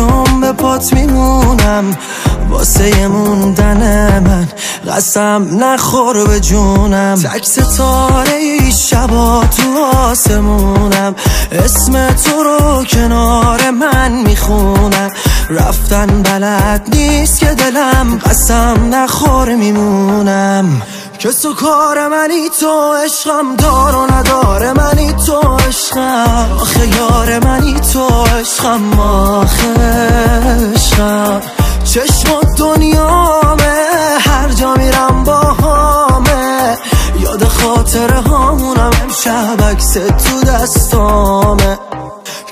میام به پات میمونم واسه موندن من قسم نخور به جونم تک ستاره ای شبا تو آسمونم اسم تو رو کنار من میخونم رفتن بلد نیست که دلم قسم نخور میمونم کس و کار منی تو عشقم دار و نداره منی تو عشقم آخه یار منی تو عشقم آخه عشقم چشم و دنیامه هر جا میرم با همه یاد خاطره هامونم امشب عکس تو دستامه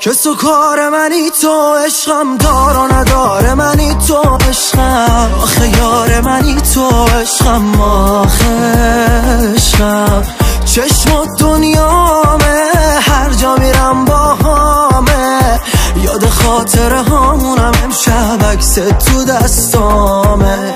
کس و کار منی تو عشقم دار و نداره منی تو عشقم آخه یار منی تو عشقم آخه عشقم چشم و دنیامه هر جا میرم با همه یاد خاطره هامونم امشب عکس تو دستامه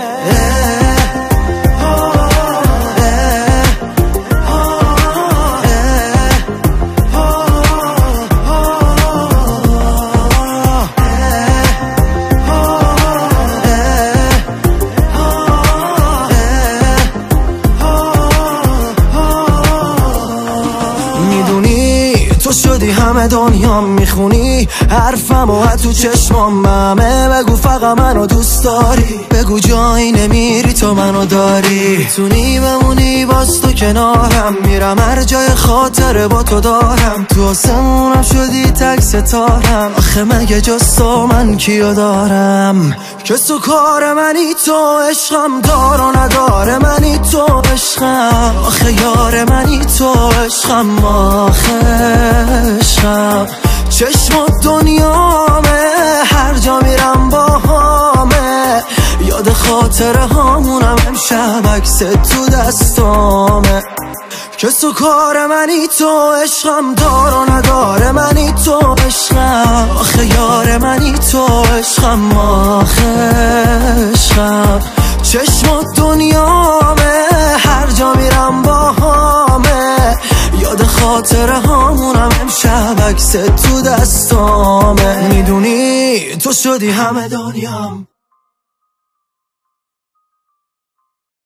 تو شدی همه دنیا میخونی حرفم و تو چشمامه بگو فقط منو دوست داری بگو جایی نمیری تو منو داری میتونی بمونی باز تو کنارم میرم هر جای خاطره با تو دارم تو آسمونم شدی تک ستارم آخه مگه جز تو من کیو دارم کس و کار منی تو عشقم دار و نداره منی تو عشقم آخه یار منی تو عشقم آخه عشقم چشم و دنیامه هر جا میرم با همه یاد خاطره هامونم امشب عکس تو دستامه کس و کار منی تو عشقم دار و نداره منی تو عشقم آخه یار منی تو عشقم آخه عشقم چشم و دنیامه هر جا میرم با همه یاد خاطره هامونم امشب عکس تو دستامه میدونی تو شدی همه دنیام